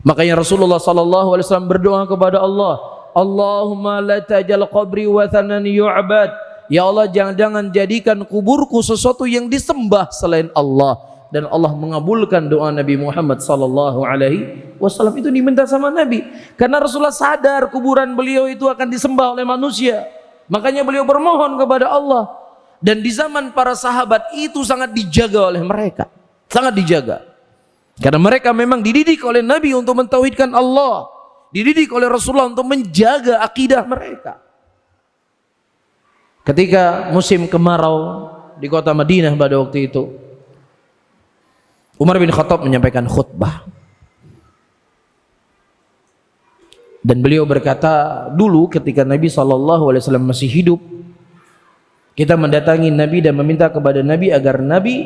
Makanya Rasulullah sallallahu alaihi wasallam berdoa kepada Allah, Allahumma la tajal qabri wathanan yu'bad. Ya Allah, jangan jadikan kuburku sesuatu yang disembah selain Allah. Dan Allah mengabulkan doa Nabi Muhammad sallallahu alaihi wasallam. Itu diminta sama Nabi karena Rasulullah sadar kuburan beliau itu akan disembah oleh manusia. Makanya beliau bermohon kepada Allah. Dan di zaman para sahabat itu sangat dijaga oleh mereka, sangat dijaga. Karena mereka memang dididik oleh Nabi untuk mentauhidkan Allah, dididik oleh Rasulullah untuk menjaga akidah mereka. Ketika musim kemarau di kota Madinah pada waktu itu, Umar bin Khattab menyampaikan khutbah. Dan beliau berkata, dulu ketika Nabi SAW masih hidup, kita mendatangi Nabi dan meminta kepada Nabi agar Nabi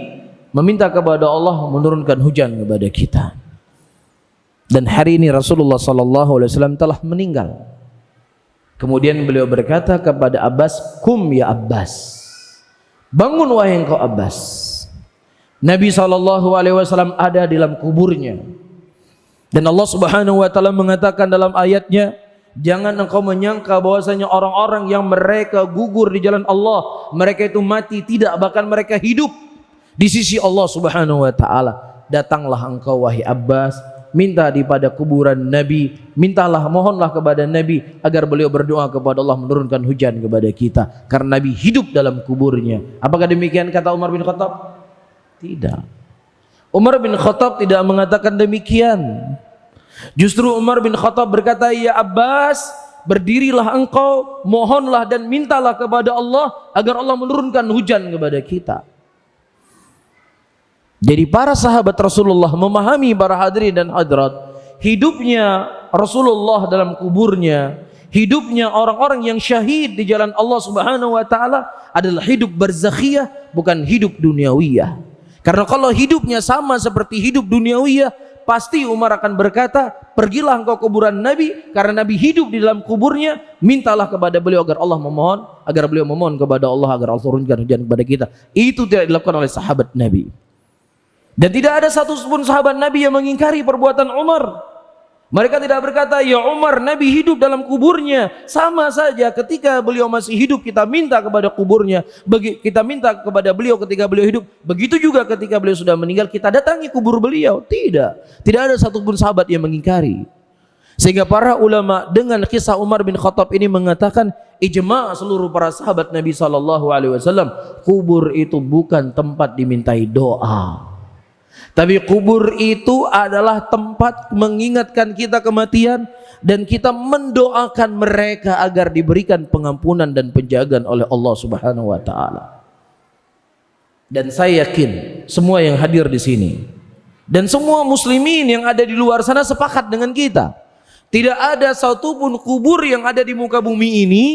meminta kepada Allah menurunkan hujan kepada kita. Dan hari ini Rasulullah SAW telah meninggal. Kemudian beliau berkata kepada Abbas, kum ya Abbas, bangun wahai engkau Abbas. Nabi SAW ada di dalam kuburnya. Dan Allah Subhanahu wa taala mengatakan dalam ayatnya, jangan engkau menyangka bahwasanya orang-orang yang mereka gugur di jalan Allah, mereka itu mati, tidak, bahkan mereka hidup di sisi Allah Subhanahu wa taala. Datanglah engkau wahai Abbas, minta di pada kuburan Nabi, mintalah, mohonlah kepada Nabi agar beliau berdoa kepada Allah menurunkan hujan kepada kita, karena Nabi hidup dalam kuburnya. Apakah demikian kata Umar bin Khattab? Tidak. Umar bin Khattab tidak mengatakan demikian. Justru Umar bin Khattab berkata, ya Abbas, berdirilah engkau, mohonlah dan mintalah kepada Allah agar Allah menurunkan hujan kepada kita. Jadi para sahabat Rasulullah memahami, para hadirin dan hadirat, hidupnya Rasulullah dalam kuburnya, hidupnya orang-orang yang syahid di jalan Allah Subhanahu wa taala adalah hidup barzakhiyah, bukan hidup duniawiyah. Karena kalau hidupnya sama seperti hidup duniawiyah, pasti Umar akan berkata, pergilah engkau kuburan Nabi, karena Nabi hidup di dalam kuburnya, mintalah kepada beliau agar Allah memohon, agar beliau memohon kepada Allah agar Allah turunkan hujan kepada kita. Itu tidak dilakukan oleh sahabat Nabi. Dan tidak ada satu pun sahabat Nabi yang mengingkari perbuatan Umar. Mereka tidak berkata, ya Umar, Nabi hidup dalam kuburnya. Sama saja ketika beliau masih hidup kita minta kepada kuburnya, kita minta kepada beliau ketika beliau hidup. Begitu juga ketika beliau sudah meninggal kita datangi kubur beliau. Tidak ada satu pun sahabat yang mengingkari. Sehingga para ulama dengan kisah Umar bin Khattab ini mengatakan, ijma' seluruh para sahabat Nabi SAW, kubur itu bukan tempat dimintai doa. Tapi kubur itu adalah tempat mengingatkan kita kematian, dan kita mendoakan mereka agar diberikan pengampunan dan penjagaan oleh Allah Subhanahu wa taala. Dan saya yakin semua yang hadir di sini dan semua muslimin yang ada di luar sana sepakat dengan kita. Tidak ada satupun kubur yang ada di muka bumi ini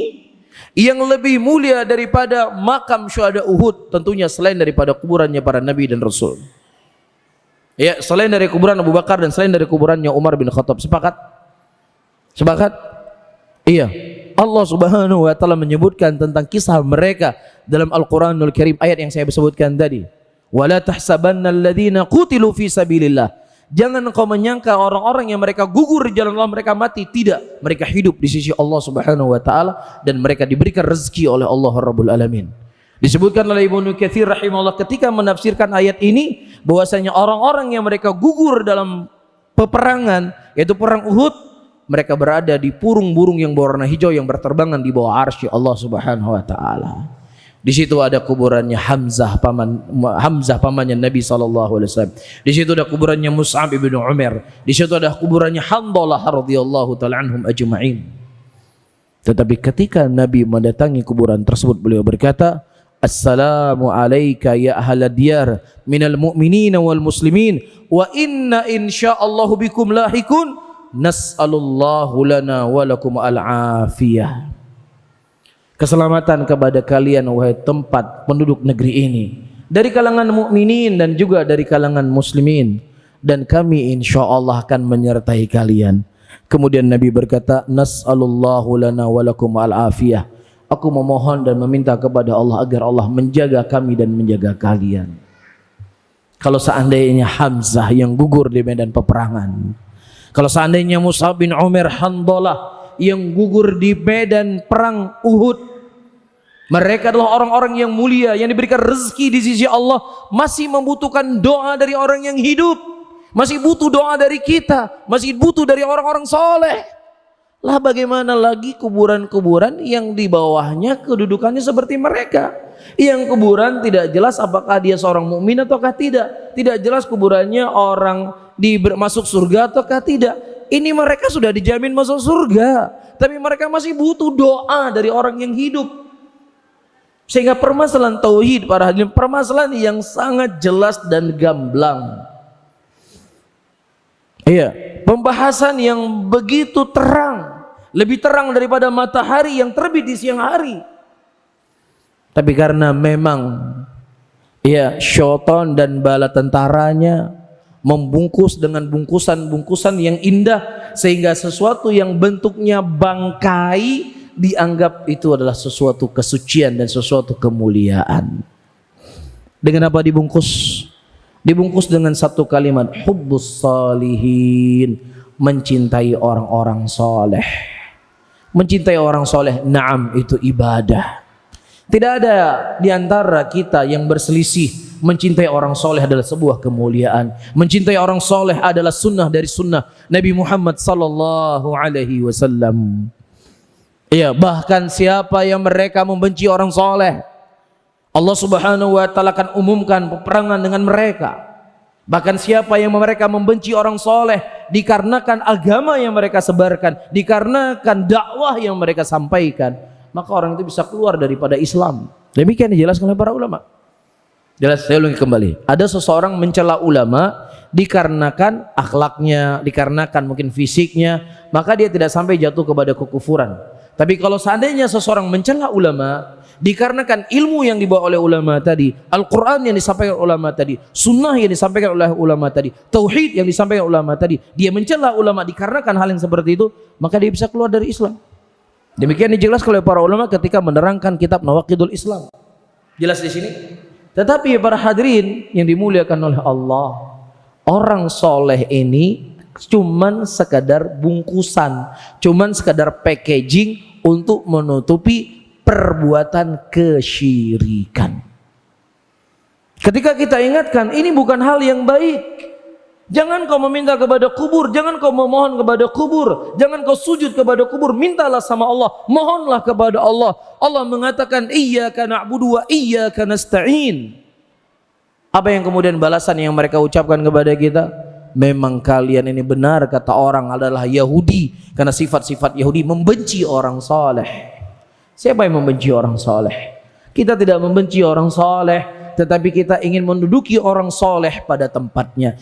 yang lebih mulia daripada makam syuhada Uhud, tentunya selain daripada kuburannya para nabi dan rasul. Ya, selain dari kuburan Abu Bakar dan selain dari kuburannya Umar bin Khattab. Sepakat? Sepakat? Iya. Allah Subhanahu wa taala menyebutkan tentang kisah mereka dalam Al-Qur'anul Karim, ayat yang saya sebutkan tadi. Wala tahsabannal ladzina qutilu fi sabilillah. Jangan engkau menyangka orang-orang yang mereka gugur di jalan Allah mereka mati. Tidak, mereka hidup di sisi Allah Subhanahu wa taala dan mereka diberikan rezeki oleh Allah Rabbul Alamin. Disebutkan oleh Ibnu Katsir rahimahullah ketika menafsirkan ayat ini, bahwasanya orang-orang yang mereka gugur dalam peperangan, yaitu perang Uhud, mereka berada di burung-burung yang berwarna hijau yang berterbangan di bawah arsy Allah Subhanahu wa taala. Di situ ada kuburannya Hamzah pamannya Nabi sallallahu alaihi wasallam. Di situ ada kuburannya Mus'ab bin Umair. Di situ ada kuburannya Handalah radhiyallahu taala anhum ajma'in. Tetapi ketika Nabi mendatangi kuburan tersebut, beliau berkata, Assalamu alayka ya ahlal diyar minal mu'minin wal muslimin wa inna insyaallahu bikum lahikun nas'alullahu lana wa lakum al-afiyah. Keselamatan kepada kalian wahai tempat penduduk negeri ini, dari kalangan mukminin dan juga dari kalangan muslimin, dan kami insyaallah akan menyertai kalian. Kemudian Nabi berkata, nas'alullahu lana wa lakum al-afiyah. Aku memohon dan meminta kepada Allah agar Allah menjaga kami dan menjaga kalian. Kalau seandainya Hamzah yang gugur di medan peperangan, Kalau seandainya Mus'ab bin Umair, Handalah yang gugur di medan perang Uhud, mereka adalah orang-orang yang mulia, yang diberikan rezeki di sisi Allah, masih membutuhkan doa dari orang yang hidup, masih butuh doa dari kita, masih butuh dari orang-orang soleh. Lah bagaimana lagi kuburan-kuburan yang di bawahnya kedudukannya seperti mereka, yang kuburan tidak jelas apakah dia seorang mukmin ataukah tidak, tidak jelas kuburannya orang masuk surga ataukah tidak. Ini mereka sudah dijamin masuk surga, tapi mereka masih butuh doa dari orang yang hidup. Sehingga permasalahan tauhid, para hadirin, permasalahan yang sangat jelas dan gamblang. Iya, pembahasan yang begitu terang, lebih terang daripada matahari yang terbit di siang hari. Tapi karena memang ya syaitan dan bala tentaranya membungkus dengan bungkusan-bungkusan yang indah, sehingga sesuatu yang bentuknya bangkai dianggap itu adalah sesuatu kesucian dan sesuatu kemuliaan. Dengan apa dibungkus? Dibungkus dengan satu kalimat, hubbus salihin, mencintai orang-orang soleh. Mencintai orang soleh, naam, itu ibadah. Tidak ada di antara kita yang berselisih, mencintai orang soleh adalah sebuah kemuliaan. Mencintai orang soleh adalah sunnah dari sunnah Nabi Muhammad sallallahu alaihi wasallam. Ya, bahkan siapa yang mereka membenci orang soleh, Allah subhanahu wa ta'ala akan umumkan peperangan dengan mereka. Bahkan siapa yang mereka membenci orang soleh dikarenakan agama yang mereka sebarkan, dikarenakan dakwah yang mereka sampaikan, maka orang itu bisa keluar daripada Islam. Demikian dijelaskan oleh para ulama. Jelas, saya ulangi kembali. Ada seseorang mencela ulama dikarenakan akhlaknya, dikarenakan mungkin fisiknya, maka dia tidak sampai jatuh kepada kekufuran. Tapi kalau seandainya seseorang mencela ulama dikarenakan ilmu yang dibawa oleh ulama tadi, Al-Quran yang disampaikan oleh ulama tadi, sunnah yang disampaikan oleh ulama tadi, tauhid yang disampaikan oleh ulama tadi, dia mencela ulama dikarenakan hal yang seperti itu, maka dia bisa keluar dari Islam. Demikian dijelaskan oleh para ulama ketika menerangkan kitab Nawaqidul Islam. Jelas di sini. Tetapi para hadirin yang dimuliakan oleh Allah, orang soleh ini cuman sekadar bungkusan, cuman sekadar packaging untuk menutupi perbuatan kesyirikan. Ketika kita ingatkan, ini bukan hal yang baik. Jangan kau meminta kepada kubur, jangan kau memohon kepada kubur, jangan kau sujud kepada kubur, mintalah sama Allah, mohonlah kepada Allah. Allah mengatakan, iyyaka na'budu wa iyyaka nasta'in. Apa yang kemudian balasan yang mereka ucapkan kepada kita? Memang kalian ini benar, kata orang, adalah Yahudi, karena sifat-sifat Yahudi membenci orang saleh. Siapa yang membenci orang saleh? Kita tidak membenci orang saleh, tetapi kita ingin menduduki orang saleh pada tempatnya.